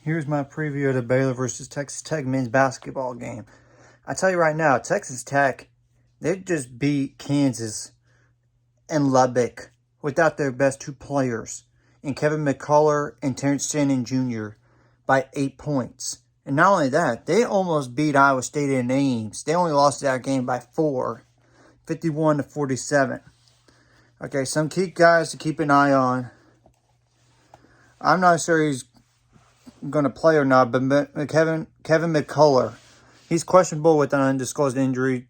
Here's my preview of the Baylor versus Texas Tech men's basketball game. I tell you right now, Texas Tech, they just beat Kansas and Lubbock without their best two players, in Kevin McCullough and Terrence Shannon Jr. by 8 points. And not only that, they almost beat Iowa State in Ames. They only lost that game by 4, 51-47. Okay, some key guys to keep an eye on. I'm not sure he's going to play or not, but Kevin McCullough, he's questionable with an undisclosed injury.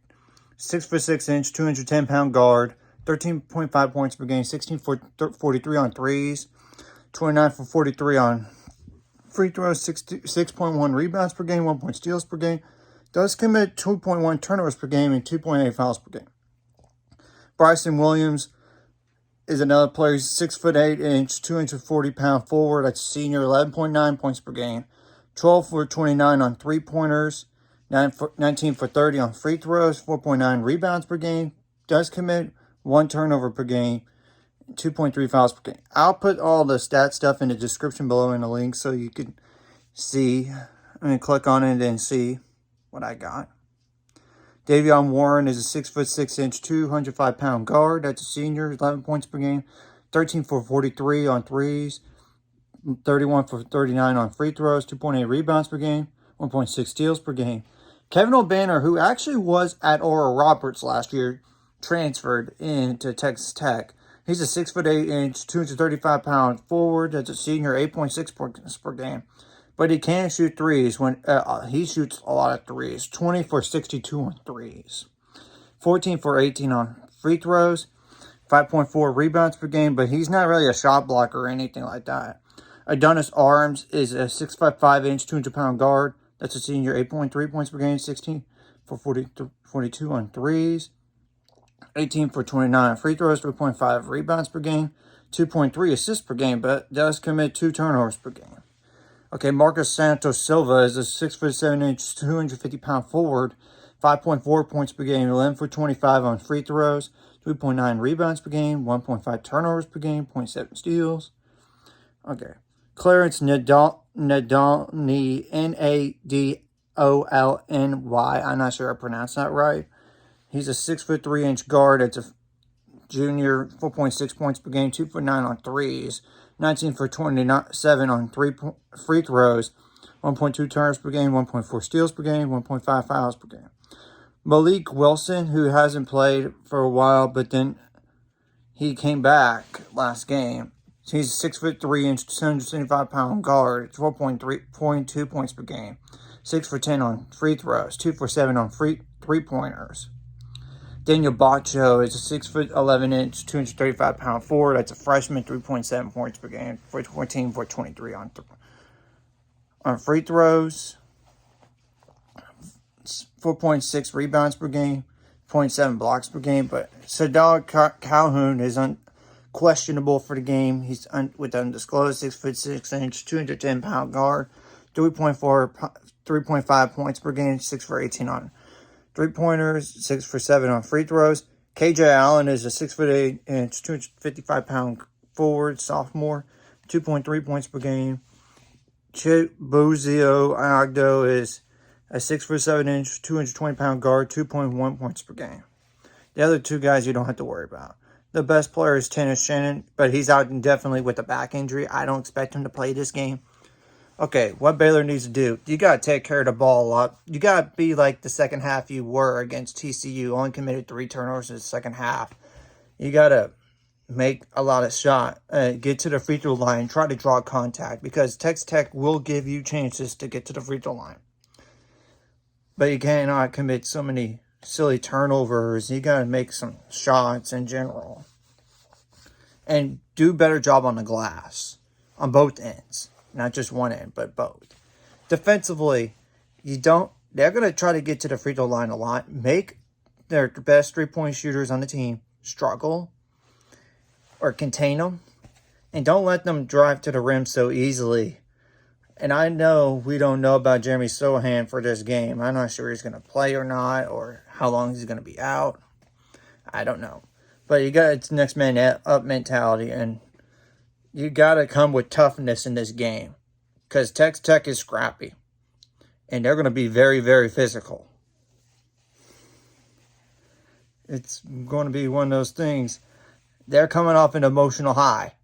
6'6" 210-pound guard, 13.5 points per game, 16 for 43 on threes, 29 for 43 on free throws, 6.1 rebounds per game, 1 point steals per game. Does commit 2.1 turnovers per game and 2.8 fouls per game. Bryson Williams is another player. He's 6'8", 240-pound forward. That's senior, 11.9 points per game, 12 for 29 on three-pointers, 19 for 30 on free throws, 4.9 rebounds per game. Does commit 1 turnover per game, 2.3 fouls per game. I'll put all the stat stuff in the description below in the link so you can see. Click on it and see what I got. Davion Warren is a 6'6", 205-pound guard. That's a senior, 11 points per game, 13 for 43 on threes, 31 for 39 on free throws, 2.8 rebounds per game, 1.6 steals per game. Kevin O'Banner, who actually was at Oral Roberts last year, transferred into Texas Tech. He's a 6'8", 235-pound forward. That's a senior, 8.6 points per game. But he can shoot threes when he shoots a lot of threes. 20 for 62 on threes. 14 for 18 on free throws. 5.4 rebounds per game, but he's not really a shot blocker or anything like that. Adonis Arms is a 6'5", 200-pound guard. That's a senior, 8.3 points per game. 16 for 42 on threes. 18 for 29 on free throws. 3.5 rebounds per game. 2.3 assists per game, but does commit 2 turnovers per game. Okay, Marcus Santos Silva is a 6'7", 250-pound forward, 5.4 points per game, 11 for 25 on free throws, 3.9 rebounds per game, 1.5 turnovers per game, 0.7 steals. Okay, Clarence Nadolny, Nadolny. I'm not sure I pronounced that right. He's a 6'3" guard. It's a junior, 4.6 points per game, 2 for 9 on threes. 19 for 27 on free throws, 1.2 turnovers per game, 1.4 steals per game, 1.5 fouls per game. Malik Wilson, who hasn't played for a while, but then he came back last game. So he's a 6'3", 275-pound guard, 12.2 points per game, 6 for 10 on free throws, 2 for 7 on three-pointers. Daniel Bacho is a 6'11", 235-pound forward. That's a freshman, 3.7 points per game, 14 for 23 on free throws, 4.6 rebounds per game, 0.7 blocks per game. But Sadal Calhoun is questionable for the game. He's with undisclosed 6'6", 210-pound guard, 3.5 points per game, 6 for 18 on three-pointers, 6 for 7 on free throws. KJ Allen is a 6'8", 255-pound forward, sophomore, 2.3 points per game. Chibuzio Agdo is a 6'7", 220-pound guard, 2.1 points per game. The other two guys you don't have to worry about. The best player is Terrence Shannon, but he's out indefinitely with a back injury. I don't expect him to play this game. Okay, what Baylor needs to do, you got to take care of the ball a lot. You got to be like the second half you were against TCU. Only committed 3 turnovers in the second half. You got to make a lot of shots, get to the free throw line, try to draw contact, because Texas Tech will give you chances to get to the free throw line. But you cannot commit so many silly turnovers. You got to make some shots in general. And do a better job on the glass on both ends. Not just one end, but both. Defensively, they're going to try to get to the free throw line a lot. Make their best three-point shooters on the team struggle or contain them. And don't let them drive to the rim so easily. And I know we don't know about Jeremy Sohan for this game. I'm not sure he's going to play or not, or how long he's going to be out. I don't know. But you got it's next man up mentality, and you got to come with toughness in this game. because Texas Tech is scrappy. And they're going to be very, very physical. It's going to be one of those things. They're coming off an emotional high.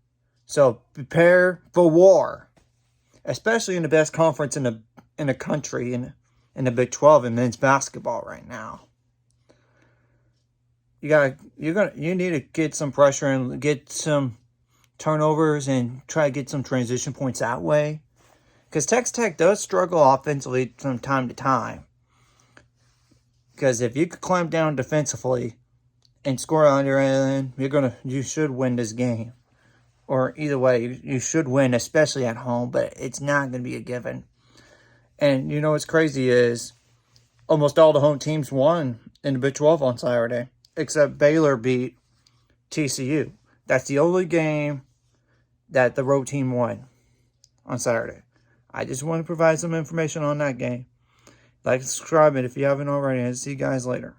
So prepare for war. Especially in the best conference in the country, in the Big 12 in men's basketball right now. You need to get some pressure and get some turnovers and try to get some transition points that way. Because Texas Tech does struggle offensively from time to time. Because if you could clamp down defensively and score on your end, you should win this game. Or either way, you should win, especially at home, but it's not going to be a given. And you know what's crazy is almost all the home teams won in the Big 12 on Saturday, except Baylor beat TCU. That's the only game that the road team won on Saturday. I just want to provide some information on that game. Like and subscribe it if you haven't already, and see you guys later.